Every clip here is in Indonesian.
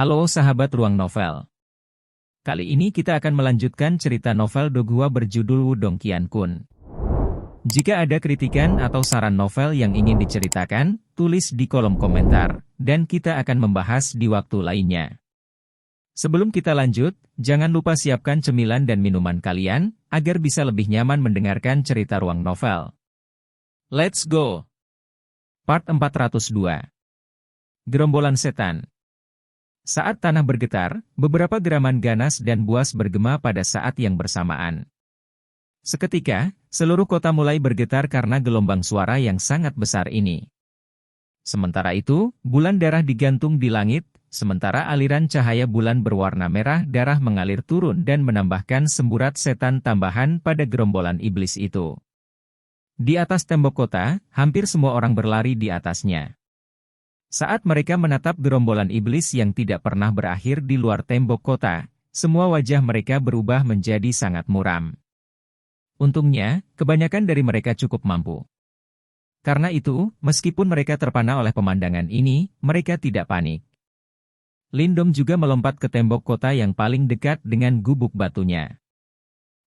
Halo sahabat Ruang Novel. Kali ini kita akan melanjutkan cerita novel Dogua berjudul Wudong Qiankun. Jika ada kritikan atau saran novel yang ingin diceritakan, tulis di kolom komentar, dan kita akan membahas di waktu lainnya. Sebelum kita lanjut, jangan lupa siapkan cemilan dan minuman kalian, agar bisa lebih nyaman mendengarkan cerita Ruang Novel. Let's go! Part 402. Gerombolan Setan. Saat tanah bergetar, beberapa geraman ganas dan buas bergema pada saat yang bersamaan. Seketika, seluruh kota mulai bergetar karena gelombang suara yang sangat besar ini. Sementara itu, bulan darah digantung di langit, sementara aliran cahaya bulan berwarna merah darah mengalir turun dan menambahkan semburat setan tambahan pada gerombolan iblis itu. Di atas tembok kota, hampir semua orang berlari di atasnya. Saat mereka menatap gerombolan iblis yang tidak pernah berakhir di luar tembok kota, semua wajah mereka berubah menjadi sangat muram. Untungnya, kebanyakan dari mereka cukup mampu. Karena itu, meskipun mereka terpana oleh pemandangan ini, mereka tidak panik. Lindong juga melompat ke tembok kota yang paling dekat dengan gubuk batunya.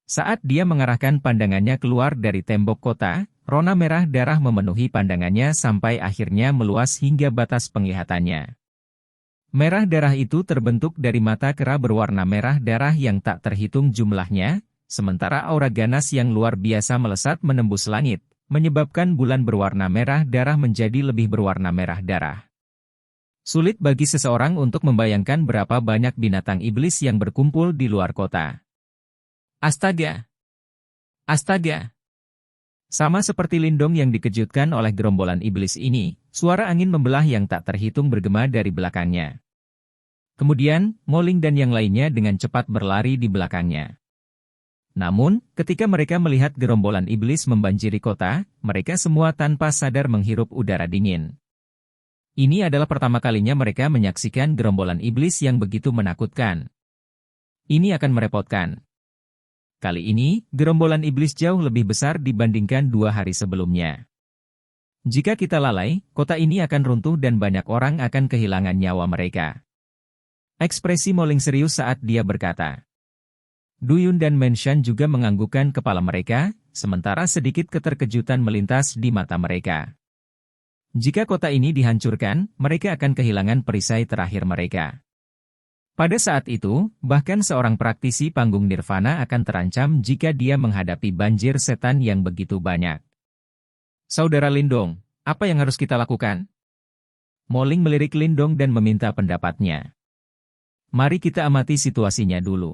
Saat dia mengarahkan pandangannya keluar dari tembok kota, rona merah darah memenuhi pandangannya sampai akhirnya meluas hingga batas penglihatannya. Merah darah itu terbentuk dari mata kera berwarna merah darah yang tak terhitung jumlahnya, sementara aura ganas yang luar biasa melesat menembus langit, menyebabkan bulan berwarna merah darah menjadi lebih berwarna merah darah. Sulit bagi seseorang untuk membayangkan berapa banyak binatang iblis yang berkumpul di luar kota. Astaga! Astaga! Sama seperti Lindong yang dikejutkan oleh gerombolan iblis ini, suara angin membelah yang tak terhitung bergema dari belakangnya. Kemudian, Moling dan yang lainnya dengan cepat berlari di belakangnya. Namun, ketika mereka melihat gerombolan iblis membanjiri kota, mereka semua tanpa sadar menghirup udara dingin. Ini adalah pertama kalinya mereka menyaksikan gerombolan iblis yang begitu menakutkan. Ini akan merepotkan. Kali ini, gerombolan iblis jauh lebih besar dibandingkan 2 hari sebelumnya. Jika kita lalai, kota ini akan runtuh dan banyak orang akan kehilangan nyawa mereka. Ekspresi Moling serius saat dia berkata. Duyun dan Menshan juga menganggukkan kepala mereka, sementara sedikit keterkejutan melintas di mata mereka. Jika kota ini dihancurkan, mereka akan kehilangan perisai terakhir mereka. Pada saat itu, bahkan seorang praktisi panggung nirvana akan terancam jika dia menghadapi banjir setan yang begitu banyak. Saudara Lindong, apa yang harus kita lakukan? Moling melirik Lindong dan meminta pendapatnya. Mari kita amati situasinya dulu.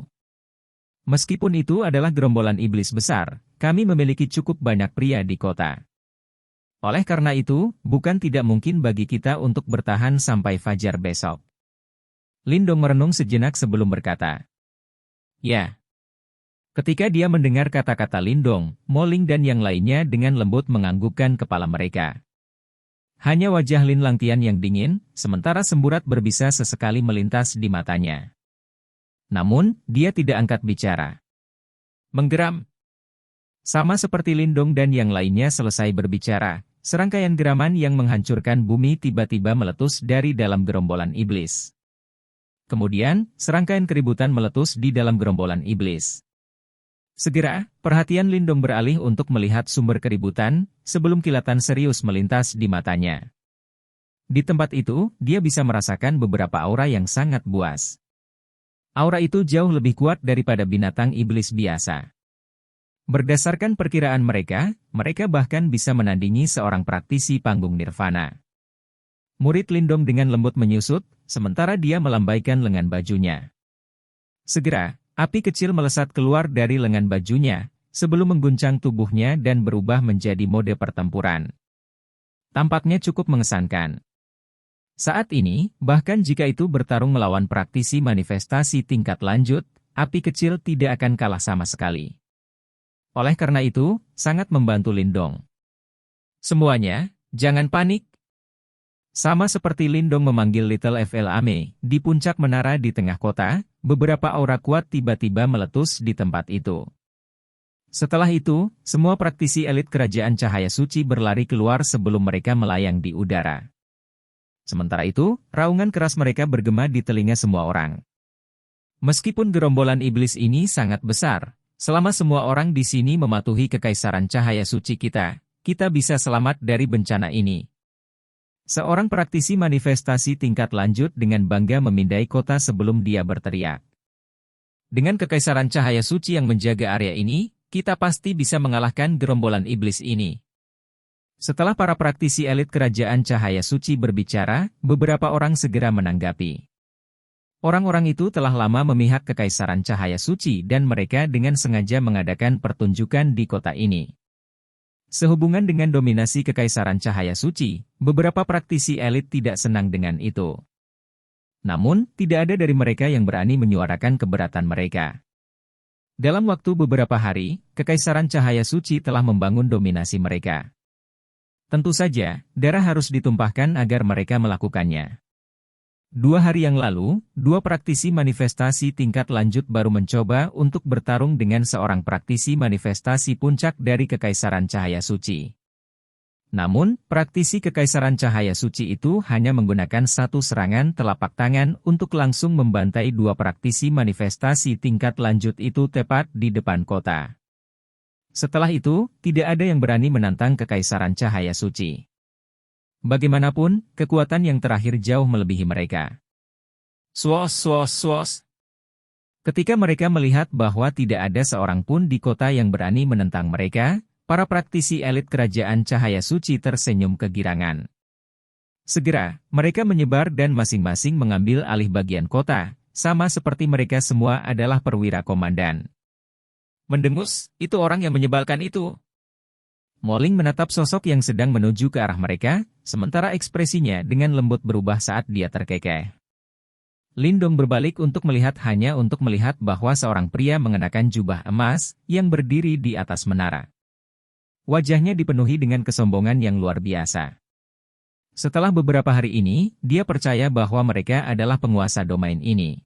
Meskipun itu adalah gerombolan iblis besar, kami memiliki cukup banyak pria di kota. Oleh karena itu, bukan tidak mungkin bagi kita untuk bertahan sampai fajar besok. Lindong merenung sejenak sebelum berkata. Ya. Ketika dia mendengar kata-kata Lindong, Moling dan yang lainnya dengan lembut menganggukkan kepala mereka. Hanya wajah Lin Langtian yang dingin, sementara semburat berbisa sesekali melintas di matanya. Namun, dia tidak angkat bicara. Menggeram. Sama seperti Lindong dan yang lainnya selesai berbicara, serangkaian geraman yang menghancurkan bumi tiba-tiba meletus dari dalam gerombolan iblis. Kemudian, serangkaian keributan meletus di dalam gerombolan iblis. Segera, perhatian Lindong beralih untuk melihat sumber keributan, sebelum kilatan serius melintas di matanya. Di tempat itu, dia bisa merasakan beberapa aura yang sangat buas. Aura itu jauh lebih kuat daripada binatang iblis biasa. Berdasarkan perkiraan mereka, mereka bahkan bisa menandingi seorang praktisi panggung nirvana. Murid Lindong dengan lembut menyusut, sementara dia melambaikan lengan bajunya. Segera, api kecil melesat keluar dari lengan bajunya, sebelum mengguncang tubuhnya dan berubah menjadi mode pertempuran. Tampaknya cukup mengesankan. Saat ini, bahkan jika itu bertarung melawan praktisi manifestasi tingkat lanjut, api kecil tidak akan kalah sama sekali. Oleh karena itu, sangat membantu Lindong. Semuanya, jangan panik. Sama seperti Lindong memanggil Little FLAME, di puncak menara di tengah kota, beberapa aura kuat tiba-tiba meletus di tempat itu. Setelah itu, semua praktisi elit kerajaan cahaya suci berlari keluar sebelum mereka melayang di udara. Sementara itu, raungan keras mereka bergema di telinga semua orang. Meskipun gerombolan iblis ini sangat besar, selama semua orang di sini mematuhi kekaisaran cahaya suci kita bisa selamat dari bencana ini. Seorang praktisi manifestasi tingkat lanjut dengan bangga memindai kota sebelum dia berteriak. Dengan kekaisaran cahaya suci yang menjaga area ini, kita pasti bisa mengalahkan gerombolan iblis ini. Setelah para praktisi elit kerajaan cahaya suci berbicara, beberapa orang segera menanggapi. Orang-orang itu telah lama memihak kekaisaran cahaya suci dan mereka dengan sengaja mengadakan pertunjukan di kota ini. Sehubungan dengan dominasi kekaisaran cahaya suci, beberapa praktisi elit tidak senang dengan itu. Namun, tidak ada dari mereka yang berani menyuarakan keberatan mereka. Dalam waktu beberapa hari, kekaisaran cahaya suci telah membangun dominasi mereka. Tentu saja, darah harus ditumpahkan agar mereka melakukannya. 2 hari yang lalu, 2 praktisi manifestasi tingkat lanjut baru mencoba untuk bertarung dengan seorang praktisi manifestasi puncak dari kekaisaran cahaya suci. Namun, praktisi kekaisaran cahaya suci itu hanya menggunakan 1 serangan telapak tangan untuk langsung membantai 2 praktisi manifestasi tingkat lanjut itu tepat di depan kota. Setelah itu, tidak ada yang berani menantang kekaisaran cahaya suci. Bagaimanapun, kekuatan yang terakhir jauh melebihi mereka. Swos, swos, swos. Ketika mereka melihat bahwa tidak ada seorang pun di kota yang berani menentang mereka, para praktisi elit kerajaan cahaya suci tersenyum kegirangan. Segera, mereka menyebar dan masing-masing mengambil alih bagian kota, sama seperti mereka semua adalah perwira komandan. Mendengus, itu orang yang menyebalkan itu. Moling menatap sosok yang sedang menuju ke arah mereka, sementara ekspresinya dengan lembut berubah saat dia terkekeh. Lindong berbalik untuk melihat bahwa seorang pria mengenakan jubah emas yang berdiri di atas menara. Wajahnya dipenuhi dengan kesombongan yang luar biasa. Setelah beberapa hari ini, dia percaya bahwa mereka adalah penguasa domain ini.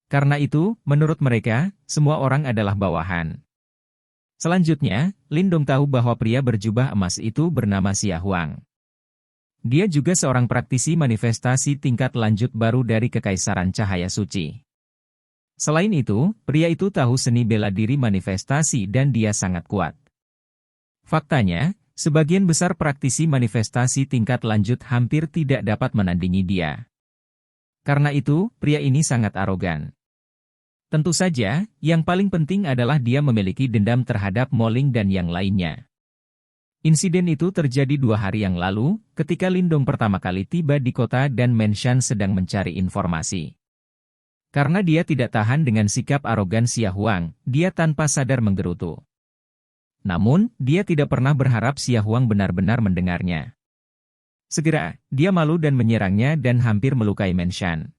Karena itu, menurut mereka, semua orang adalah bawahan. Selanjutnya, Lindong tahu bahwa pria berjubah emas itu bernama Xia Huang. Dia juga seorang praktisi manifestasi tingkat lanjut baru dari kekaisaran cahaya suci. Selain itu, pria itu tahu seni bela diri manifestasi dan dia sangat kuat. Faktanya, sebagian besar praktisi manifestasi tingkat lanjut hampir tidak dapat menandingi dia. Karena itu, pria ini sangat arogan. Tentu saja, yang paling penting adalah dia memiliki dendam terhadap Moling dan yang lainnya. Insiden itu terjadi 2 hari yang lalu, ketika Lindong pertama kali tiba di kota dan Menshan sedang mencari informasi. Karena dia tidak tahan dengan sikap arogan Xia Huang, dia tanpa sadar menggerutu. Namun, dia tidak pernah berharap Xia Huang benar-benar mendengarnya. Segera, dia malu dan menyerangnya dan hampir melukai Menshan.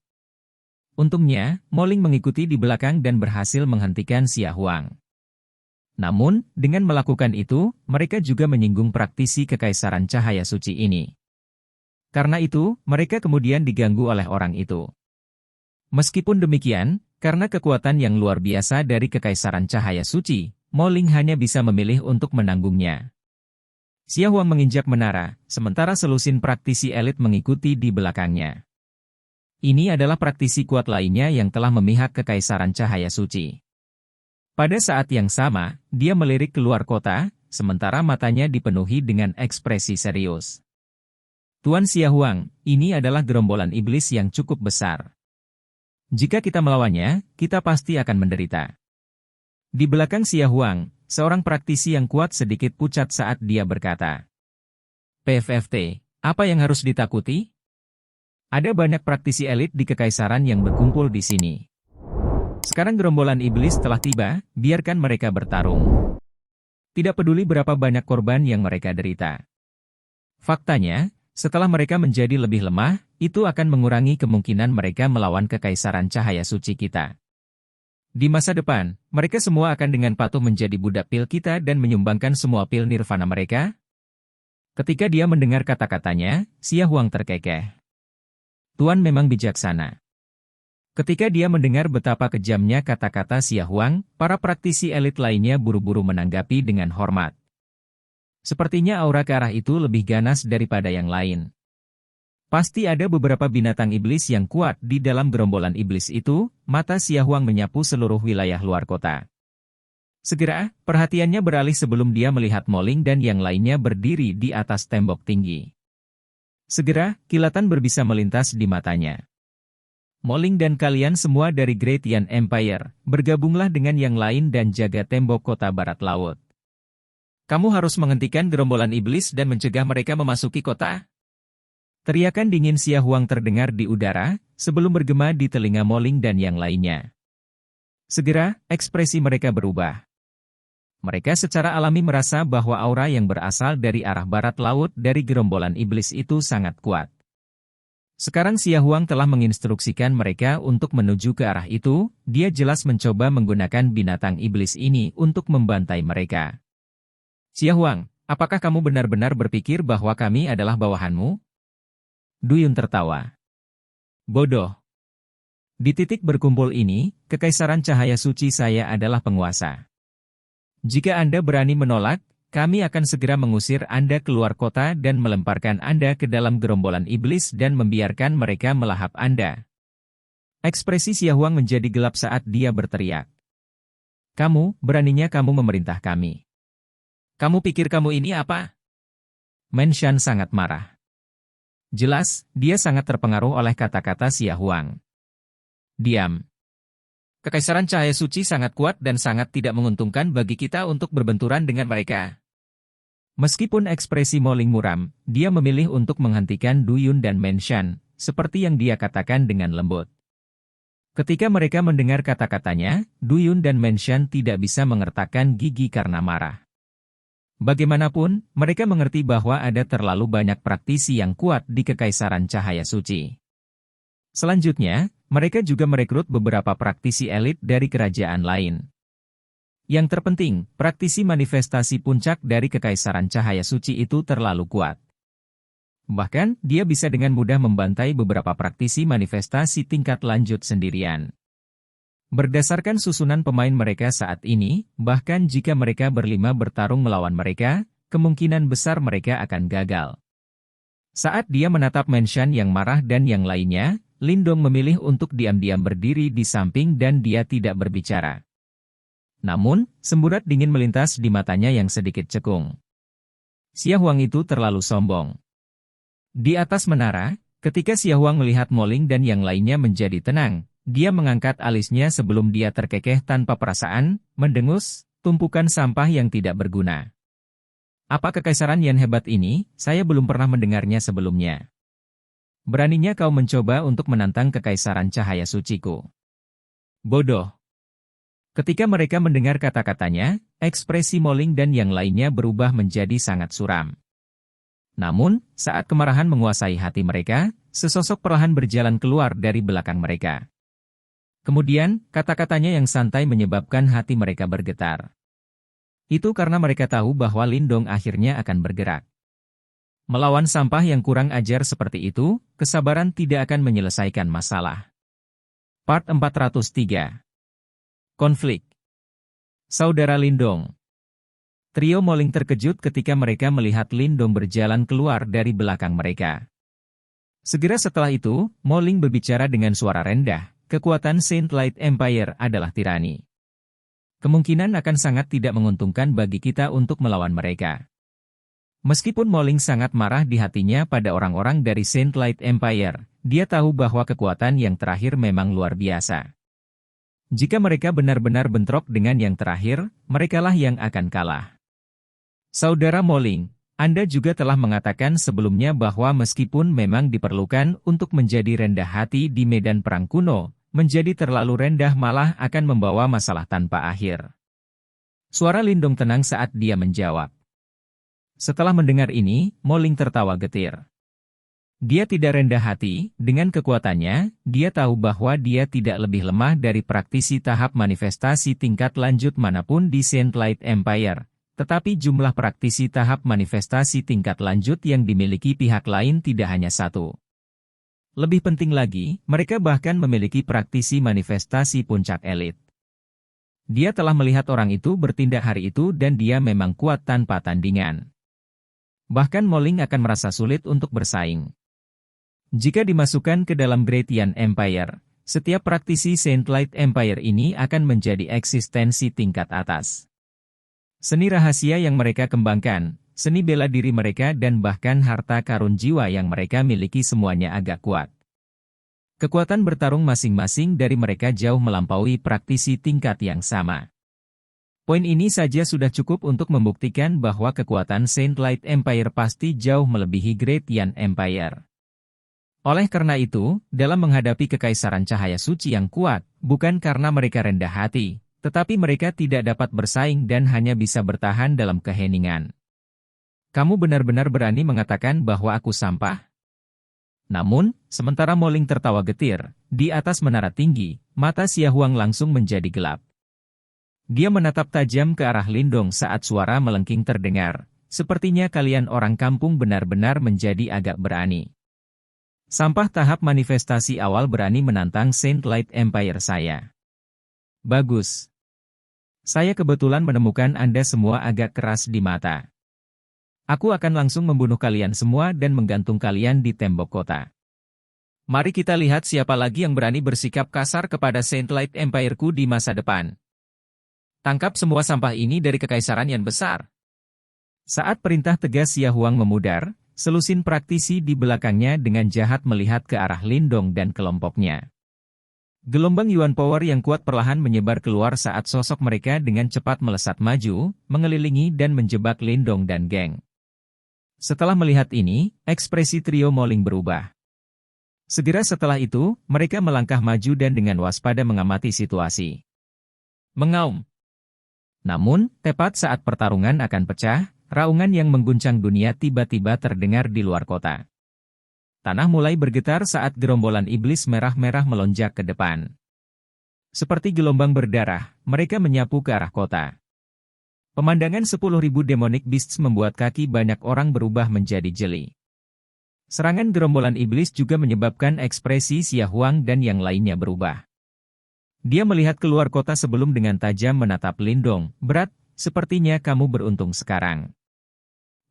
Untungnya, Moling mengikuti di belakang dan berhasil menghentikan Xia Huang. Namun, dengan melakukan itu, mereka juga menyinggung praktisi kekaisaran cahaya suci ini. Karena itu, mereka kemudian diganggu oleh orang itu. Meskipun demikian, karena kekuatan yang luar biasa dari kekaisaran cahaya suci, Moling hanya bisa memilih untuk menanggungnya. Xia Huang menginjak menara, sementara selusin praktisi elit mengikuti di belakangnya. Ini adalah praktisi kuat lainnya yang telah memihak kekaisaran cahaya suci. Pada saat yang sama, dia melirik keluar kota, sementara matanya dipenuhi dengan ekspresi serius. Tuan Xia Huang, ini adalah gerombolan iblis yang cukup besar. Jika kita melawannya, kita pasti akan menderita. Di belakang Xia Huang, seorang praktisi yang kuat sedikit pucat saat dia berkata, "PFFT, apa yang harus ditakuti? Ada banyak praktisi elit di kekaisaran yang berkumpul di sini. Sekarang gerombolan iblis telah tiba, biarkan mereka bertarung. Tidak peduli berapa banyak korban yang mereka derita. Faktanya, setelah mereka menjadi lebih lemah, itu akan mengurangi kemungkinan mereka melawan kekaisaran cahaya suci kita. Di masa depan, mereka semua akan dengan patuh menjadi budak pil kita dan menyumbangkan semua pil nirvana mereka." Ketika dia mendengar kata-katanya, Xia Huang terkekeh. Tuan memang bijaksana. Ketika dia mendengar betapa kejamnya kata-kata Xia Huang, para praktisi elit lainnya buru-buru menanggapi dengan hormat. Sepertinya aura ke arah itu lebih ganas daripada yang lain. Pasti ada beberapa binatang iblis yang kuat di dalam gerombolan iblis itu. Mata Xia Huang menyapu seluruh wilayah luar kota. Segera, perhatiannya beralih sebelum dia melihat Moling dan yang lainnya berdiri di atas tembok tinggi. Segera, kilatan berbisa melintas di matanya. Moling dan kalian semua dari Great Yan Empire, bergabunglah dengan yang lain dan jaga tembok kota barat laut. Kamu harus menghentikan gerombolan iblis dan mencegah mereka memasuki kota. Teriakan dingin Xia Huang terdengar di udara, sebelum bergema di telinga Moling dan yang lainnya. Segera, ekspresi mereka berubah. Mereka secara alami merasa bahwa aura yang berasal dari arah barat laut dari gerombolan iblis itu sangat kuat. Sekarang Xia Huang telah menginstruksikan mereka untuk menuju ke arah itu. Dia jelas mencoba menggunakan binatang iblis ini untuk membantai mereka. Xia Huang, apakah kamu benar-benar berpikir bahwa kami adalah bawahanmu? Duyun tertawa. Bodoh. Di titik berkumpul ini, Kekaisaran Cahaya Suci saya adalah penguasa. Jika Anda berani menolak, kami akan segera mengusir Anda keluar kota dan melemparkan Anda ke dalam gerombolan iblis dan membiarkan mereka melahap Anda. Ekspresi Xia Huang menjadi gelap saat dia berteriak. Kamu, beraninya kamu memerintah kami. Kamu pikir kamu ini apa? Menshan sangat marah. Jelas, dia sangat terpengaruh oleh kata-kata Xia Huang. Diam. Kekaisaran Cahaya Suci sangat kuat dan sangat tidak menguntungkan bagi kita untuk berbenturan dengan mereka. Meskipun ekspresi Moling muram, dia memilih untuk menghentikan Duyun dan Menshan, seperti yang dia katakan dengan lembut. Ketika mereka mendengar kata-katanya, Duyun dan Menshan tidak bisa mengertakkan gigi karena marah. Bagaimanapun, mereka mengerti bahwa ada terlalu banyak praktisi yang kuat di Kekaisaran Cahaya Suci. Selanjutnya, mereka juga merekrut beberapa praktisi elit dari kerajaan lain. Yang terpenting, praktisi manifestasi puncak dari Kekaisaran Cahaya Suci itu terlalu kuat. Bahkan, dia bisa dengan mudah membantai beberapa praktisi manifestasi tingkat lanjut sendirian. Berdasarkan susunan pemain mereka saat ini, bahkan jika mereka berlima bertarung melawan mereka, kemungkinan besar mereka akan gagal. Saat dia menatap Menshan yang marah dan yang lainnya, Lindong memilih untuk diam-diam berdiri di samping dan dia tidak berbicara. Namun, semburat dingin melintas di matanya yang sedikit cekung. Xia Huang itu terlalu sombong. Di atas menara, ketika Xia Huang melihat Moling dan yang lainnya menjadi tenang, dia mengangkat alisnya sebelum dia terkekeh tanpa perasaan, mendengus, tumpukan sampah yang tidak berguna. Apa kekaisaran yang hebat ini? Saya belum pernah mendengarnya sebelumnya. Beraninya kau mencoba untuk menantang Kekaisaran Cahaya Suciku. Bodoh. Ketika mereka mendengar kata-katanya, ekspresi Moling dan yang lainnya berubah menjadi sangat suram. Namun, saat kemarahan menguasai hati mereka, sesosok perlahan berjalan keluar dari belakang mereka. Kemudian, kata-katanya yang santai menyebabkan hati mereka bergetar. Itu karena mereka tahu bahwa Lindong akhirnya akan bergerak. Melawan sampah yang kurang ajar seperti itu, kesabaran tidak akan menyelesaikan masalah. Part 403. Konflik. Saudara Lindong. Trio Moling terkejut ketika mereka melihat Lindong berjalan keluar dari belakang mereka. Segera setelah itu, Moling berbicara dengan suara rendah. Kekuatan Saint Light Empire adalah tirani. Kemungkinan akan sangat tidak menguntungkan bagi kita untuk melawan mereka. Meskipun Moling sangat marah di hatinya pada orang-orang dari Saint Light Empire, dia tahu bahwa kekuatan yang terakhir memang luar biasa. Jika mereka benar-benar bentrok dengan yang terakhir, merekalah yang akan kalah. Saudara Moling, Anda juga telah mengatakan sebelumnya bahwa meskipun memang diperlukan untuk menjadi rendah hati di medan perang kuno, menjadi terlalu rendah malah akan membawa masalah tanpa akhir. Suara Lindong tenang saat dia menjawab. Setelah mendengar ini, Moling tertawa getir. Dia tidak rendah hati, dengan kekuatannya, dia tahu bahwa dia tidak lebih lemah dari praktisi tahap manifestasi tingkat lanjut manapun di Saint Light Empire, tetapi jumlah praktisi tahap manifestasi tingkat lanjut yang dimiliki pihak lain tidak hanya satu. Lebih penting lagi, mereka bahkan memiliki praktisi manifestasi puncak elit. Dia telah melihat orang itu bertindak hari itu dan dia memang kuat tanpa tandingan. Bahkan Moling akan merasa sulit untuk bersaing. Jika dimasukkan ke dalam Great Yan Empire, setiap praktisi Saint Light Empire ini akan menjadi eksistensi tingkat atas. Seni rahasia yang mereka kembangkan, seni bela diri mereka dan bahkan harta karun jiwa yang mereka miliki semuanya agak kuat. Kekuatan bertarung masing-masing dari mereka jauh melampaui praktisi tingkat yang sama. Poin ini saja sudah cukup untuk membuktikan bahwa kekuatan Saint Light Empire pasti jauh melebihi Great Yan Empire. Oleh karena itu, dalam menghadapi Kekaisaran Cahaya Suci yang kuat, bukan karena mereka rendah hati, tetapi mereka tidak dapat bersaing dan hanya bisa bertahan dalam keheningan. Kamu benar-benar berani mengatakan bahwa aku sampah? Namun, sementara Moling tertawa getir, di atas menara tinggi, mata Xia Huang langsung menjadi gelap. Dia menatap tajam ke arah Lindong saat suara melengking terdengar. Sepertinya kalian orang kampung benar-benar menjadi agak berani. Sampah tahap manifestasi awal berani menantang Saint Light Empire saya. Bagus. Saya kebetulan menemukan Anda semua agak keras di mata. Aku akan langsung membunuh kalian semua dan menggantung kalian di tembok kota. Mari kita lihat siapa lagi yang berani bersikap kasar kepada Saint Light Empire-ku di masa depan. Tangkap semua sampah ini dari Kekaisaran yang besar. Saat perintah tegas Xia Huang memudar, selusin praktisi di belakangnya dengan jahat melihat ke arah Lindong dan kelompoknya. Gelombang Yuan Power yang kuat perlahan menyebar keluar saat sosok mereka dengan cepat melesat maju, mengelilingi dan menjebak Lindong dan geng. Setelah melihat ini, ekspresi trio Moling berubah. Segera setelah itu, mereka melangkah maju dan dengan waspada mengamati situasi. Mengaum. Namun, tepat saat pertarungan akan pecah, raungan yang mengguncang dunia tiba-tiba terdengar di luar kota. Tanah mulai bergetar saat gerombolan iblis merah-merah melonjak ke depan. Seperti gelombang berdarah, mereka menyapu ke arah kota. Pemandangan 10.000 demonic beasts membuat kaki banyak orang berubah menjadi jeli. Serangan gerombolan iblis juga menyebabkan ekspresi Xia Huang dan yang lainnya berubah. Dia melihat keluar kota sebelum dengan tajam menatap Lindong. Berat, sepertinya kamu beruntung sekarang.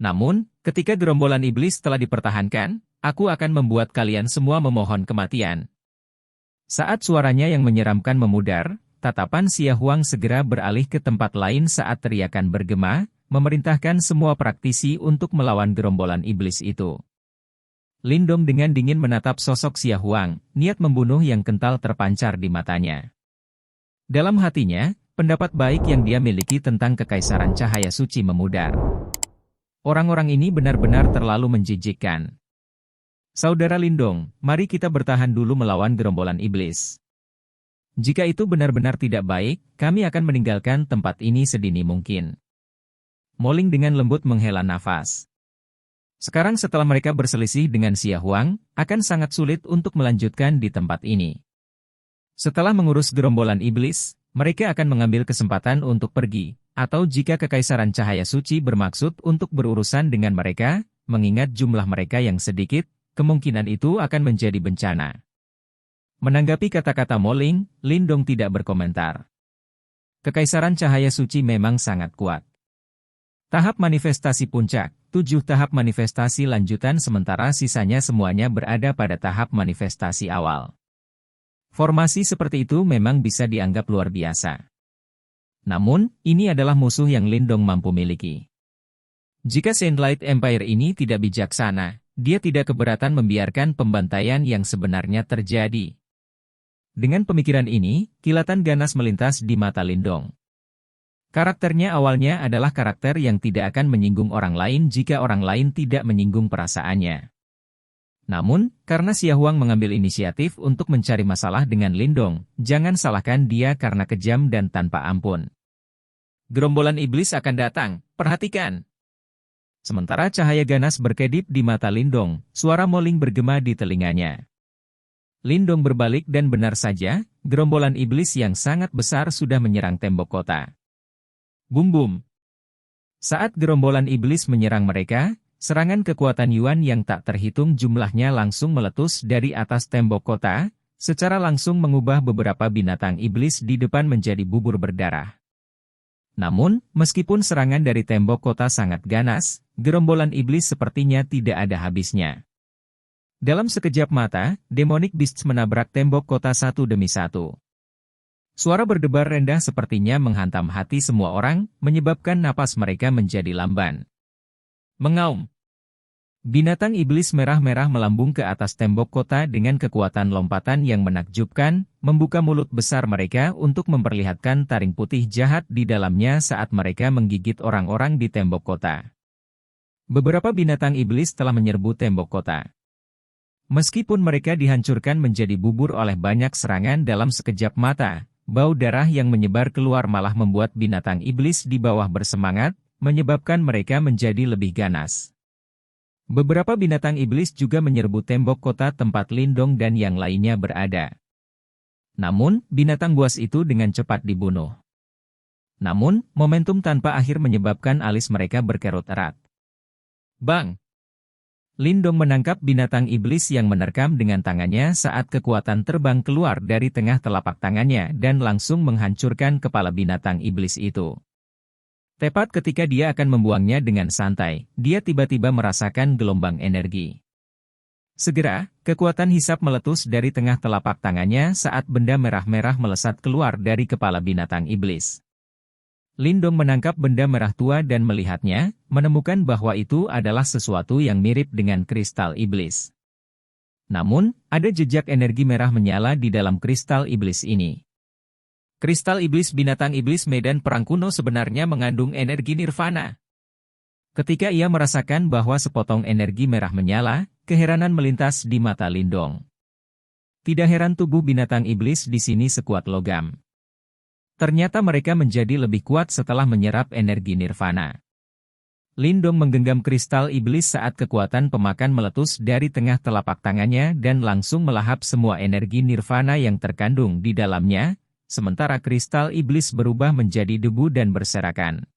Namun, ketika gerombolan iblis telah dipertahankan, aku akan membuat kalian semua memohon kematian. Saat suaranya yang menyeramkan memudar, tatapan Xia Huang segera beralih ke tempat lain saat teriakan bergema, memerintahkan semua praktisi untuk melawan gerombolan iblis itu. Lindong dengan dingin menatap sosok Xia Huang, niat membunuh yang kental terpancar di matanya. Dalam hatinya, pendapat baik yang dia miliki tentang Kekaisaran Cahaya Suci memudar. Orang-orang ini benar-benar terlalu menjijikkan. Saudara Lindong, mari kita bertahan dulu melawan gerombolan iblis. Jika itu benar-benar tidak baik, kami akan meninggalkan tempat ini sedini mungkin. Moling dengan lembut menghela nafas. Sekarang setelah mereka berselisih dengan Xia Huang, akan sangat sulit untuk melanjutkan di tempat ini. Setelah mengurus gerombolan iblis, mereka akan mengambil kesempatan untuk pergi, atau jika Kekaisaran Cahaya Suci bermaksud untuk berurusan dengan mereka, mengingat jumlah mereka yang sedikit, kemungkinan itu akan menjadi bencana. Menanggapi kata-kata Moling, Lindong tidak berkomentar. Kekaisaran Cahaya Suci memang sangat kuat. Tahap manifestasi puncak, 7 tahap manifestasi lanjutan sementara sisanya semuanya berada pada tahap manifestasi awal. Formasi seperti itu memang bisa dianggap luar biasa. Namun, ini adalah musuh yang Lindong mampu miliki. Jika Saint Light Empire ini tidak bijaksana, dia tidak keberatan membiarkan pembantaian yang sebenarnya terjadi. Dengan pemikiran ini, kilatan ganas melintas di mata Lindong. Karakternya awalnya adalah karakter yang tidak akan menyinggung orang lain jika orang lain tidak menyinggung perasaannya. Namun, karena Xia Huang mengambil inisiatif untuk mencari masalah dengan Lindong, jangan salahkan dia karena kejam dan tanpa ampun. Gerombolan iblis akan datang, perhatikan. Sementara cahaya ganas berkedip di mata Lindong, suara Moling bergema di telinganya. Lindong berbalik dan benar saja, gerombolan iblis yang sangat besar sudah menyerang tembok kota. Bum-bum. Saat gerombolan iblis menyerang mereka, serangan kekuatan Yuan yang tak terhitung jumlahnya langsung meletus dari atas tembok kota, secara langsung mengubah beberapa binatang iblis di depan menjadi bubur berdarah. Namun, meskipun serangan dari tembok kota sangat ganas, gerombolan iblis sepertinya tidak ada habisnya. Dalam sekejap mata, demonic beasts menabrak tembok kota satu demi satu. Suara berdebar rendah sepertinya menghantam hati semua orang, menyebabkan napas mereka menjadi lamban. Mengaum. Binatang iblis merah-merah melambung ke atas tembok kota dengan kekuatan lompatan yang menakjubkan, membuka mulut besar mereka untuk memperlihatkan taring putih jahat di dalamnya saat mereka menggigit orang-orang di tembok kota. Beberapa binatang iblis telah menyerbu tembok kota. Meskipun mereka dihancurkan menjadi bubur oleh banyak serangan dalam sekejap mata, bau darah yang menyebar keluar malah membuat binatang iblis di bawah bersemangat, menyebabkan mereka menjadi lebih ganas. Beberapa binatang iblis juga menyerbu tembok kota tempat Lindong dan yang lainnya berada. Namun, binatang buas itu dengan cepat dibunuh. Namun, momentum tanpa akhir menyebabkan alis mereka berkerut erat. Bang! Lindong menangkap binatang iblis yang menerkam dengan tangannya saat kekuatan terbang keluar dari tengah telapak tangannya dan langsung menghancurkan kepala binatang iblis itu. Tepat ketika dia akan membuangnya dengan santai, dia tiba-tiba merasakan gelombang energi. Segera, kekuatan hisap meletus dari tengah telapak tangannya saat benda merah-merah melesat keluar dari kepala binatang iblis. Lindong menangkap benda merah tua dan melihatnya, menemukan bahwa itu adalah sesuatu yang mirip dengan kristal iblis. Namun, ada jejak energi merah menyala di dalam kristal iblis ini. Kristal iblis binatang iblis medan perang kuno sebenarnya mengandung energi nirvana. Ketika ia merasakan bahwa sepotong energi merah menyala, keheranan melintas di mata Lindong. Tidak heran tubuh binatang iblis di sini sekuat logam. Ternyata mereka menjadi lebih kuat setelah menyerap energi nirvana. Lindong menggenggam kristal iblis saat kekuatan pemakan meletus dari tengah telapak tangannya dan langsung melahap semua energi nirvana yang terkandung di dalamnya, sementara kristal iblis berubah menjadi debu dan berserakan.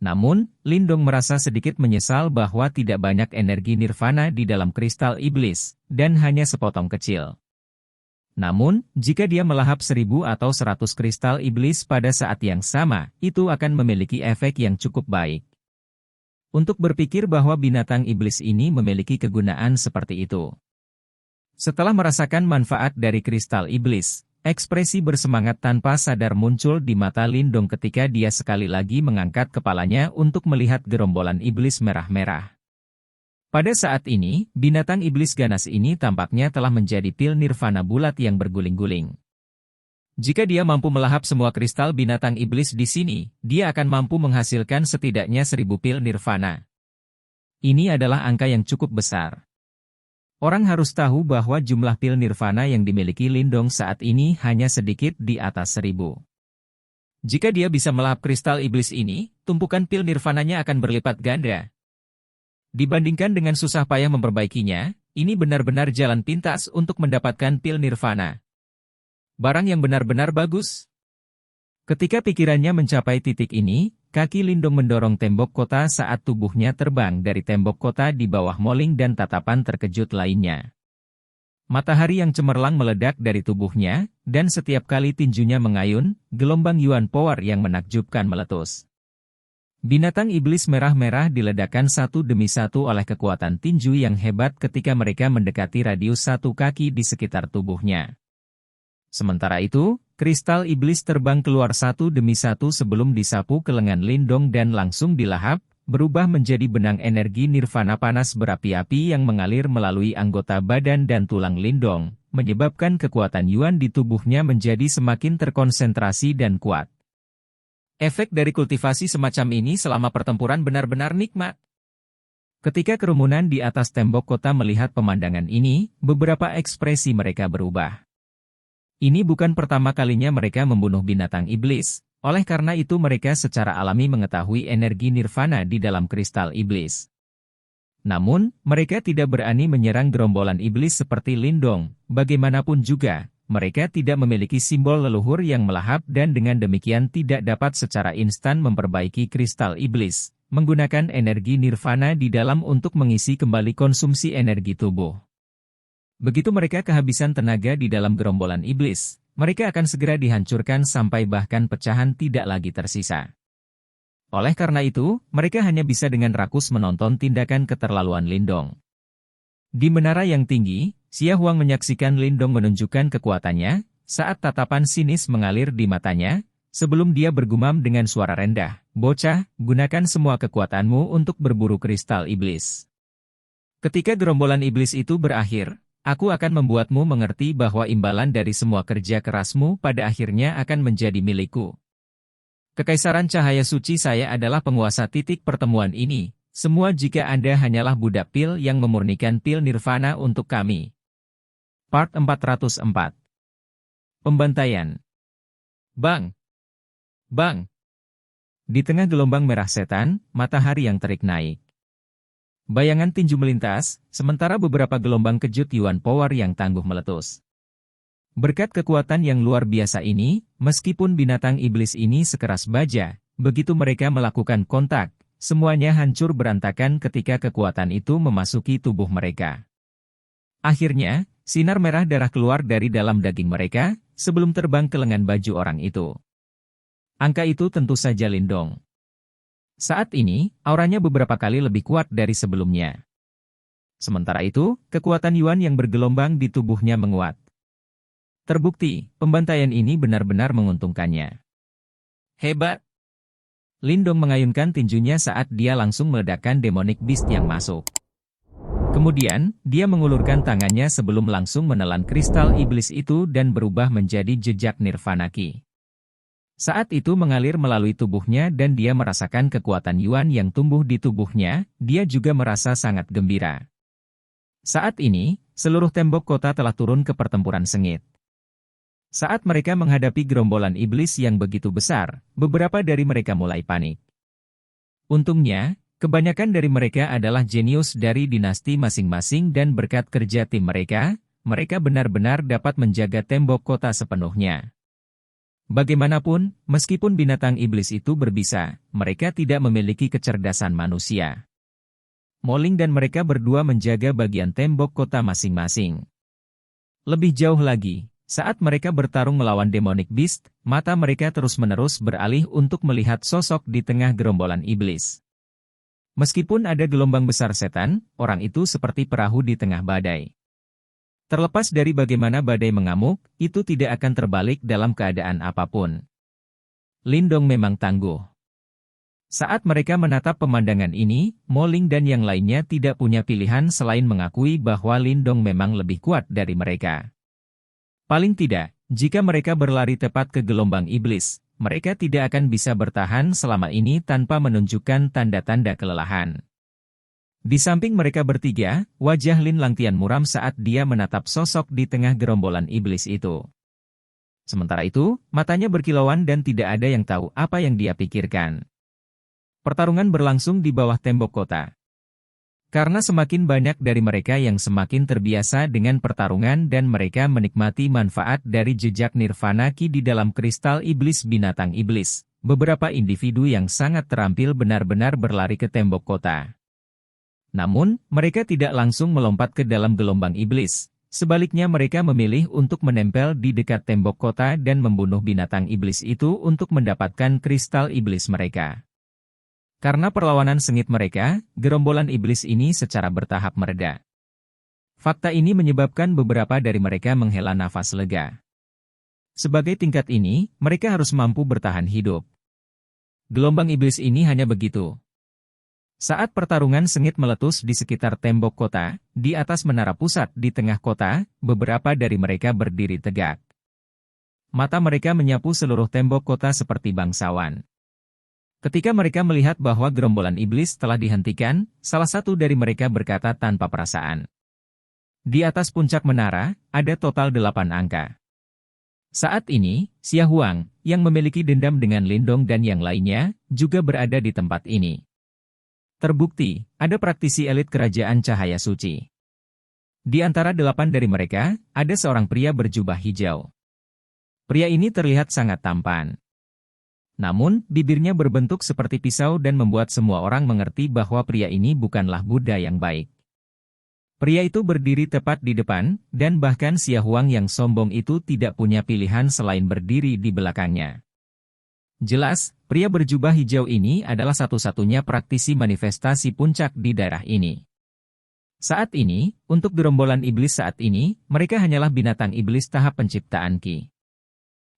Namun, Lindong merasa sedikit menyesal bahwa tidak banyak energi nirvana di dalam kristal iblis, dan hanya sepotong kecil. Namun, jika dia melahap 1000 atau 100 kristal iblis pada saat yang sama, itu akan memiliki efek yang cukup baik. Untuk berpikir bahwa binatang iblis ini memiliki kegunaan seperti itu. Setelah merasakan manfaat dari kristal iblis, ekspresi bersemangat tanpa sadar muncul di mata Lindong ketika dia sekali lagi mengangkat kepalanya untuk melihat gerombolan iblis merah-merah. Pada saat ini, binatang iblis ganas ini tampaknya telah menjadi pil nirvana bulat yang berguling-guling. Jika dia mampu melahap semua kristal binatang iblis di sini, dia akan mampu menghasilkan setidaknya 1000 pil nirvana. Ini adalah angka yang cukup besar. Orang harus tahu bahwa jumlah pil nirvana yang dimiliki Lindong saat ini hanya sedikit di atas 1000. Jika dia bisa melahap kristal iblis ini, tumpukan pil nirvananya akan berlipat ganda. Dibandingkan dengan susah payah memperbaikinya, ini benar-benar jalan pintas untuk mendapatkan pil nirvana. Barang yang benar-benar bagus. Ketika pikirannya mencapai titik ini, kaki Lindong mendorong tembok kota saat tubuhnya terbang dari tembok kota di bawah moling dan tatapan terkejut lainnya. Matahari yang cemerlang meledak dari tubuhnya, dan setiap kali tinjunya mengayun, gelombang Yuan Power yang menakjubkan meletus. Binatang iblis merah-merah diledakkan satu demi satu oleh kekuatan tinju yang hebat ketika mereka mendekati radius 1 kaki di sekitar tubuhnya. Sementara itu, kristal iblis terbang keluar satu demi satu sebelum disapu ke lengan Lindong dan langsung dilahap, berubah menjadi benang energi nirvana panas berapi-api yang mengalir melalui anggota badan dan tulang Lindong, menyebabkan kekuatan Yuan di tubuhnya menjadi semakin terkonsentrasi dan kuat. Efek dari kultivasi semacam ini selama pertempuran benar-benar nikmat. Ketika kerumunan di atas tembok kota melihat pemandangan ini, beberapa ekspresi mereka berubah. Ini bukan pertama kalinya mereka membunuh binatang iblis, oleh karena itu mereka secara alami mengetahui energi nirvana di dalam kristal iblis. Namun, mereka tidak berani menyerang gerombolan iblis seperti Lindong, bagaimanapun juga. Mereka tidak memiliki simbol leluhur yang melahap dan dengan demikian tidak dapat secara instan memperbaiki kristal iblis, menggunakan energi nirvana di dalam untuk mengisi kembali konsumsi energi tubuh. Begitu mereka kehabisan tenaga di dalam gerombolan iblis, mereka akan segera dihancurkan sampai bahkan pecahan tidak lagi tersisa. Oleh karena itu, mereka hanya bisa dengan rakus menonton tindakan keterlaluan Lindong. Di menara yang tinggi, Xia Huang menyaksikan Lindong menunjukkan kekuatannya, saat tatapan sinis mengalir di matanya, sebelum dia bergumam dengan suara rendah, "Bocah, gunakan semua kekuatanmu untuk berburu kristal iblis. Ketika gerombolan iblis itu berakhir, aku akan membuatmu mengerti bahwa imbalan dari semua kerja kerasmu pada akhirnya akan menjadi milikku. Kekaisaran cahaya suci saya adalah penguasa titik pertemuan ini. Semua jika Anda hanyalah budak pil yang memurnikan pil nirvana untuk kami." Part 404. Pembantaian. Bang! Bang! Di tengah gelombang merah setan, matahari yang terik naik. Bayangan tinju melintas, sementara beberapa gelombang kejut Yuan Power yang tangguh meletus. Berkat kekuatan yang luar biasa ini, meskipun binatang iblis ini sekeras baja, begitu mereka melakukan kontak, semuanya hancur berantakan ketika kekuatan itu memasuki tubuh mereka. Akhirnya, sinar merah darah keluar dari dalam daging mereka, sebelum terbang ke lengan baju orang itu. Angka itu tentu saja Lindong. Saat ini, auranya beberapa kali lebih kuat dari sebelumnya. Sementara itu, kekuatan Yuan yang bergelombang di tubuhnya menguat. Terbukti, pembantaian ini benar-benar menguntungkannya. Hebat! Lindong mengayunkan tinjunya saat dia langsung meledakkan demonic beast yang masuk. Kemudian, dia mengulurkan tangannya sebelum langsung menelan kristal iblis itu dan berubah menjadi jejak nirvana ki. Saat itu mengalir melalui tubuhnya dan dia merasakan kekuatan Yuan yang tumbuh di tubuhnya, dia juga merasa sangat gembira. Saat ini, seluruh tembok kota telah turun ke pertempuran sengit. Saat mereka menghadapi gerombolan iblis yang begitu besar, beberapa dari mereka mulai panik. Untungnya, kebanyakan dari mereka adalah jenius dari dinasti masing-masing dan berkat kerja tim mereka, mereka benar-benar dapat menjaga tembok kota sepenuhnya. Bagaimanapun, meskipun binatang iblis itu berbisa, mereka tidak memiliki kecerdasan manusia. Moling dan mereka berdua menjaga bagian tembok kota masing-masing. Lebih jauh lagi, saat mereka bertarung melawan demonic beast, mata mereka terus-menerus beralih untuk melihat sosok di tengah gerombolan iblis. Meskipun ada gelombang besar setan, orang itu seperti perahu di tengah badai. Terlepas dari bagaimana badai mengamuk, itu tidak akan terbalik dalam keadaan apapun. Lindong memang tangguh. Saat mereka menatap pemandangan ini, Moling dan yang lainnya tidak punya pilihan selain mengakui bahwa Lindong memang lebih kuat dari mereka. Paling tidak, jika mereka berlari tepat ke gelombang iblis, mereka tidak akan bisa bertahan selama ini tanpa menunjukkan tanda-tanda kelelahan. Di samping mereka bertiga, wajah Lin Langtian muram saat dia menatap sosok di tengah gerombolan iblis itu. Sementara itu, matanya berkilauan dan tidak ada yang tahu apa yang dia pikirkan. Pertarungan berlangsung di bawah tembok kota. Karena semakin banyak dari mereka yang semakin terbiasa dengan pertarungan dan mereka menikmati manfaat dari jejak nirvana ki di dalam kristal iblis binatang iblis, beberapa individu yang sangat terampil benar-benar berlari ke tembok kota. Namun, mereka tidak langsung melompat ke dalam gelombang iblis. Sebaliknya mereka memilih untuk menempel di dekat tembok kota dan membunuh binatang iblis itu untuk mendapatkan kristal iblis mereka. Karena perlawanan sengit mereka, gerombolan iblis ini secara bertahap mereda. Fakta ini menyebabkan beberapa dari mereka menghela nafas lega. Sebagai tingkat ini, mereka harus mampu bertahan hidup. Gelombang iblis ini hanya begitu. Saat pertarungan sengit meletus di sekitar tembok kota, di atas menara pusat di tengah kota, beberapa dari mereka berdiri tegak. Mata mereka menyapu seluruh tembok kota seperti bangsawan. Ketika mereka melihat bahwa gerombolan iblis telah dihentikan, salah satu dari mereka berkata tanpa perasaan. Di atas puncak menara, ada total 8 angka. Saat ini, Xia Huang, yang memiliki dendam dengan Lindong dan yang lainnya, juga berada di tempat ini. Terbukti, ada praktisi elit kerajaan cahaya suci. Di antara 8 dari mereka, ada seorang pria berjubah hijau. Pria ini terlihat sangat tampan. Namun, bibirnya berbentuk seperti pisau dan membuat semua orang mengerti bahwa pria ini bukanlah Buddha yang baik. Pria itu berdiri tepat di depan, dan bahkan Xia Huang yang sombong itu tidak punya pilihan selain berdiri di belakangnya. Jelas, pria berjubah hijau ini adalah satu-satunya praktisi manifestasi puncak di daerah ini. Saat ini, untuk gerombolan iblis saat ini, mereka hanyalah binatang iblis tahap penciptaan Ki.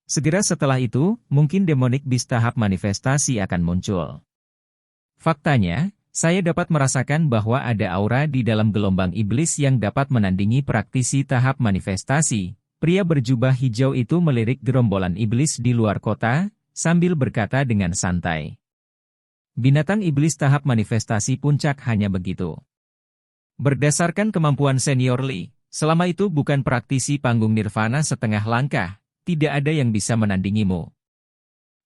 Segera setelah itu, mungkin demonic beast tahap manifestasi akan muncul. Faktanya, saya dapat merasakan bahwa ada aura di dalam gelombang iblis yang dapat menandingi praktisi tahap manifestasi. Pria berjubah hijau itu melirik gerombolan iblis di luar kota, sambil berkata dengan santai. Binatang iblis tahap manifestasi puncak hanya begitu. Berdasarkan kemampuan Senior Lee, selama itu bukan praktisi panggung nirvana setengah langkah, tidak ada yang bisa menandingimu.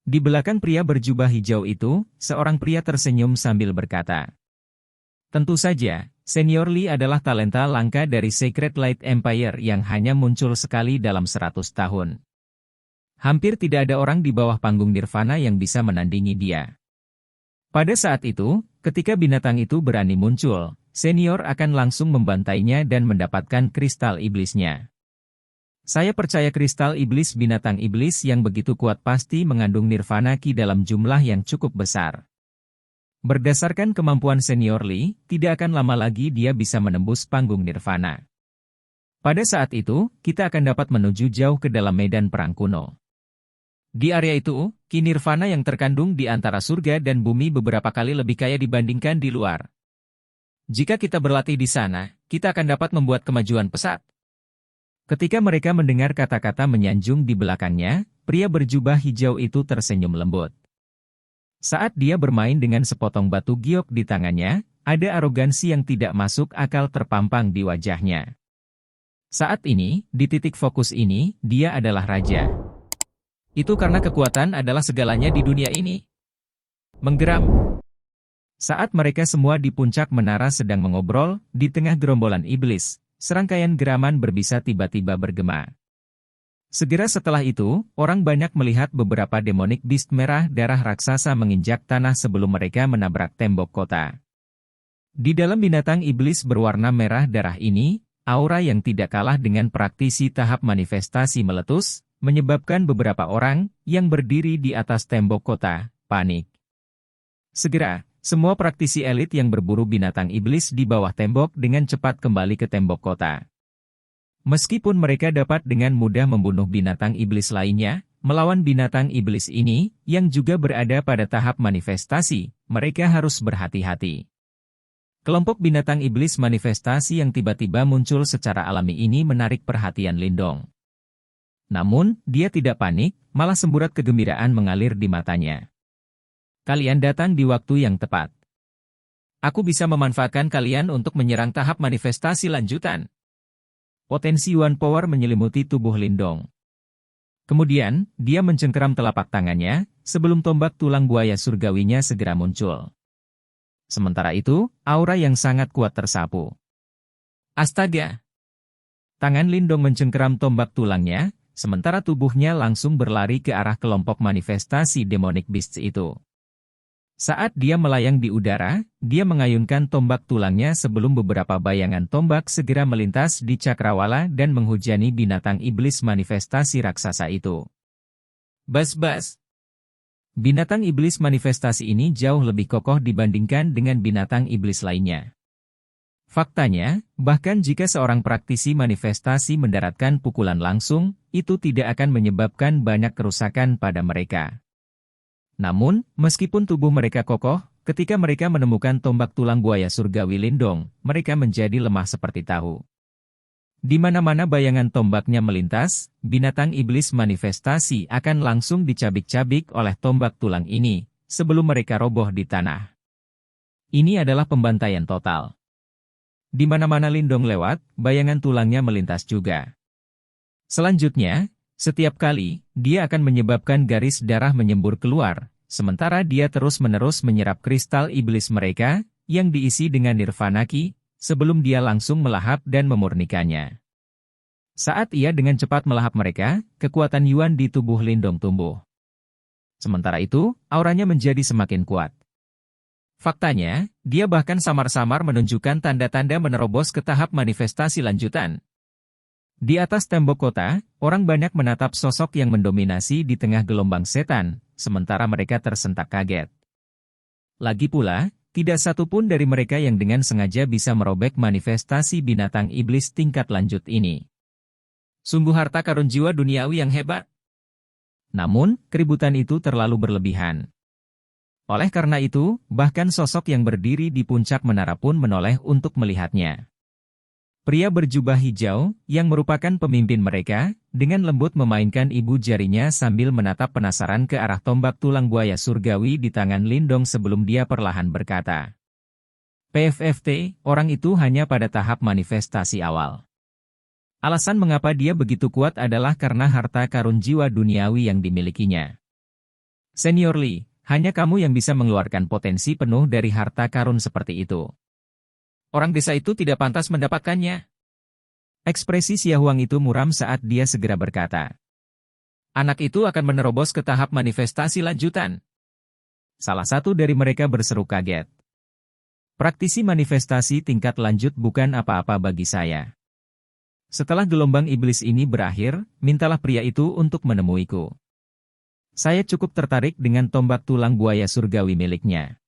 Di belakang pria berjubah hijau itu, seorang pria tersenyum sambil berkata. Tentu saja, Senior Lee adalah talenta langka dari Sacred Light Empire yang hanya muncul sekali dalam 100 tahun. Hampir tidak ada orang di bawah panggung nirvana yang bisa menandingi dia. Pada saat itu, ketika binatang itu berani muncul, Senior akan langsung membantainya dan mendapatkan kristal iblisnya. Saya percaya kristal iblis binatang iblis yang begitu kuat pasti mengandung nirvana Ki dalam jumlah yang cukup besar. Berdasarkan kemampuan Senior Lee, tidak akan lama lagi dia bisa menembus panggung nirvana. Pada saat itu, kita akan dapat menuju jauh ke dalam medan perang kuno. Di area itu, Ki nirvana yang terkandung di antara surga dan bumi beberapa kali lebih kaya dibandingkan di luar. Jika kita berlatih di sana, kita akan dapat membuat kemajuan pesat. Ketika mereka mendengar kata-kata menyanjung di belakangnya, pria berjubah hijau itu tersenyum lembut. Saat dia bermain dengan sepotong batu giok di tangannya, ada arogansi yang tidak masuk akal terpampang di wajahnya. Saat ini, di titik fokus ini, dia adalah raja. Itu karena kekuatan adalah segalanya di dunia ini. Menggeram. Saat mereka semua di puncak menara sedang mengobrol, di tengah gerombolan iblis, serangkaian geraman berbisa tiba-tiba bergema. Segera setelah itu, orang banyak melihat beberapa demonic beast merah darah raksasa menginjak tanah sebelum mereka menabrak tembok kota. Di dalam binatang iblis berwarna merah darah ini, aura yang tidak kalah dengan praktisi tahap manifestasi meletus, menyebabkan beberapa orang yang berdiri di atas tembok kota panik. Segera, semua praktisi elit yang berburu binatang iblis di bawah tembok dengan cepat kembali ke tembok kota. Meskipun mereka dapat dengan mudah membunuh binatang iblis lainnya, melawan binatang iblis ini, yang juga berada pada tahap manifestasi, mereka harus berhati-hati. Kelompok binatang iblis manifestasi yang tiba-tiba muncul secara alami ini menarik perhatian Lindong. Namun, dia tidak panik, malah semburat kegembiraan mengalir di matanya. Kalian datang di waktu yang tepat. Aku bisa memanfaatkan kalian untuk menyerang tahap manifestasi lanjutan. Potensi One Power menyelimuti tubuh Lindong. Kemudian, dia mencengkeram telapak tangannya, sebelum tombak tulang buaya surgawinya segera muncul. Sementara itu, aura yang sangat kuat tersapu. Astaga! Tangan Lindong mencengkeram tombak tulangnya, sementara tubuhnya langsung berlari ke arah kelompok manifestasi demonic beasts itu. Saat dia melayang di udara, dia mengayunkan tombak tulangnya sebelum beberapa bayangan tombak segera melintas di cakrawala dan menghujani binatang iblis manifestasi raksasa itu. Bas-bas! Binatang iblis manifestasi ini jauh lebih kokoh dibandingkan dengan binatang iblis lainnya. Faktanya, bahkan jika seorang praktisi manifestasi mendaratkan pukulan langsung, itu tidak akan menyebabkan banyak kerusakan pada mereka. Namun, meskipun tubuh mereka kokoh, ketika mereka menemukan tombak tulang buaya surgawi Lindong, mereka menjadi lemah seperti tahu. Di mana-mana bayangan tombaknya melintas, binatang iblis manifestasi akan langsung dicabik-cabik oleh tombak tulang ini, sebelum mereka roboh di tanah. Ini adalah pembantaian total. Di mana-mana Lindong lewat, bayangan tulangnya melintas juga. Selanjutnya, setiap kali, dia akan menyebabkan garis darah menyembur keluar, sementara dia terus-menerus menyerap kristal iblis mereka, yang diisi dengan nirvana Ki, sebelum dia langsung melahap dan memurnikannya. Saat ia dengan cepat melahap mereka, kekuatan Yuan di tubuh Lindong tumbuh. Sementara itu, auranya menjadi semakin kuat. Faktanya, dia bahkan samar-samar menunjukkan tanda-tanda menerobos ke tahap manifestasi lanjutan. Di atas tembok kota, orang banyak menatap sosok yang mendominasi di tengah gelombang setan, sementara mereka tersentak kaget. Lagi pula, tidak satu pun dari mereka yang dengan sengaja bisa merobek manifestasi binatang iblis tingkat lanjut ini. Sungguh harta karun jiwa duniawi yang hebat. Namun, keributan itu terlalu berlebihan. Oleh karena itu, bahkan sosok yang berdiri di puncak menara pun menoleh untuk melihatnya. Pria berjubah hijau, yang merupakan pemimpin mereka, dengan lembut memainkan ibu jarinya sambil menatap penasaran ke arah tombak tulang buaya surgawi di tangan Lindong sebelum dia perlahan berkata. PFFT, orang itu hanya pada tahap manifestasi awal. Alasan mengapa dia begitu kuat adalah karena harta karun jiwa duniawi yang dimilikinya. Senior Lee, hanya kamu yang bisa mengeluarkan potensi penuh dari harta karun seperti itu. Orang desa itu tidak pantas mendapatkannya. Ekspresi Xia Huang itu muram saat dia segera berkata. Anak itu akan menerobos ke tahap manifestasi lanjutan. Salah satu dari mereka berseru kaget. Praktisi manifestasi tingkat lanjut bukan apa-apa bagi saya. Setelah gelombang iblis ini berakhir, mintalah pria itu untuk menemuiku. Saya cukup tertarik dengan tombak tulang buaya surgawi miliknya.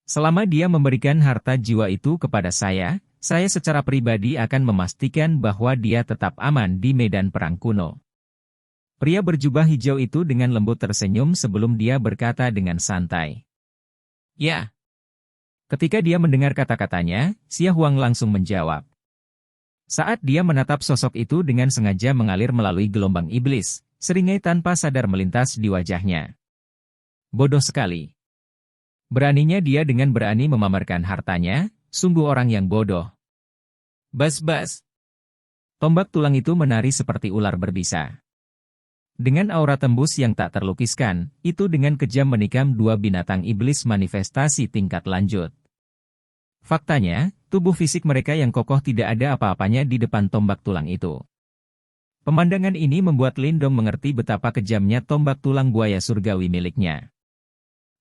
Selama dia memberikan harta jiwa itu kepada saya secara pribadi akan memastikan bahwa dia tetap aman di medan perang kuno. Pria berjubah hijau itu dengan lembut tersenyum sebelum dia berkata dengan santai. Ya. Ketika dia mendengar kata-katanya, Xia Huang langsung menjawab. Saat dia menatap sosok itu dengan sengaja mengalir melalui gelombang iblis, seringai tanpa sadar melintas di wajahnya. Bodoh sekali. Beraninya dia dengan berani memamerkan hartanya, sungguh orang yang bodoh. Bas-bas. Tombak tulang itu menari seperti ular berbisa. Dengan aura tembus yang tak terlukiskan, itu dengan kejam menikam dua binatang iblis manifestasi tingkat lanjut. Faktanya, tubuh fisik mereka yang kokoh tidak ada apa-apanya di depan tombak tulang itu. Pemandangan ini membuat Lindong mengerti betapa kejamnya tombak tulang buaya surgawi miliknya.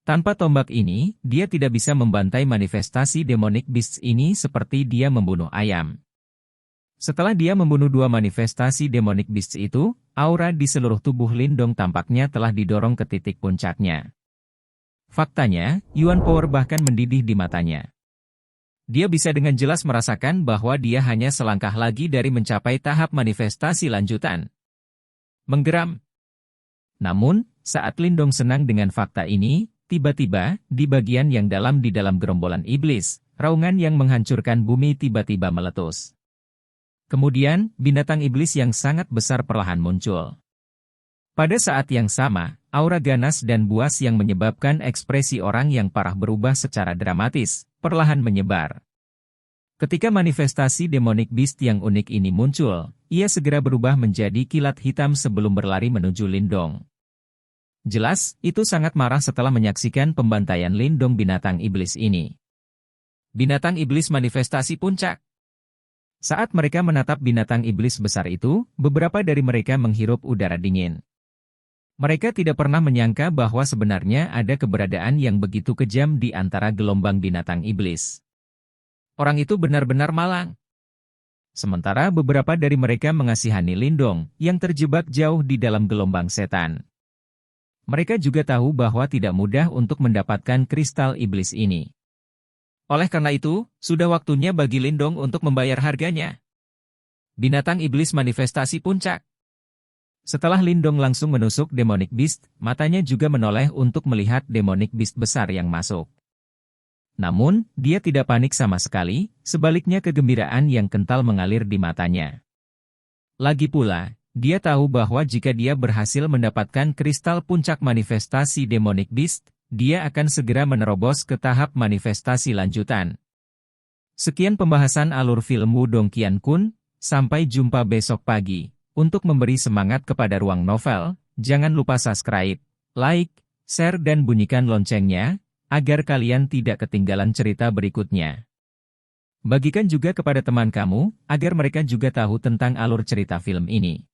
Tanpa tombak ini, dia tidak bisa membantai manifestasi demonic beasts ini seperti dia membunuh ayam. Setelah dia membunuh dua manifestasi demonic beasts itu, aura di seluruh tubuh Lindong tampaknya telah didorong ke titik puncaknya. Faktanya, Yuan Power bahkan mendidih di matanya. Dia bisa dengan jelas merasakan bahwa dia hanya selangkah lagi dari mencapai tahap manifestasi lanjutan. Menggeram. Namun, saat Lindong senang dengan fakta ini, tiba-tiba, di bagian yang dalam di dalam gerombolan iblis, raungan yang menghancurkan bumi tiba-tiba meletus. Kemudian, binatang iblis yang sangat besar perlahan muncul. Pada saat yang sama, aura ganas dan buas yang menyebabkan ekspresi orang yang parah berubah secara dramatis, perlahan menyebar. Ketika manifestasi demonic beast yang unik ini muncul, ia segera berubah menjadi kilat hitam sebelum berlari menuju Lindong. Jelas, itu sangat marah setelah menyaksikan pembantaian Lindong binatang iblis ini. Binatang iblis manifestasi puncak. Saat mereka menatap binatang iblis besar itu, beberapa dari mereka menghirup udara dingin. Mereka tidak pernah menyangka bahwa sebenarnya ada keberadaan yang begitu kejam di antara gelombang binatang iblis. Orang itu benar-benar malang. Sementara beberapa dari mereka mengasihani Lindong, yang terjebak jauh di dalam gelombang setan. Mereka juga tahu bahwa tidak mudah untuk mendapatkan kristal iblis ini. Oleh karena itu, sudah waktunya bagi Lindong untuk membayar harganya. Binatang iblis manifestasi puncak. Setelah Lindong langsung menusuk demonic beast, matanya juga menoleh untuk melihat demonic beast besar yang masuk. Namun, dia tidak panik sama sekali, sebaliknya kegembiraan yang kental mengalir di matanya. Lagi pula, dia tahu bahwa jika dia berhasil mendapatkan kristal puncak manifestasi demonic beast, dia akan segera menerobos ke tahap manifestasi lanjutan. Sekian pembahasan alur film Wudong Qiankun, sampai jumpa besok pagi. Untuk memberi semangat kepada Ruang Novel, jangan lupa subscribe, like, share dan bunyikan loncengnya, agar kalian tidak ketinggalan cerita berikutnya. Bagikan juga kepada teman kamu, agar mereka juga tahu tentang alur cerita film ini.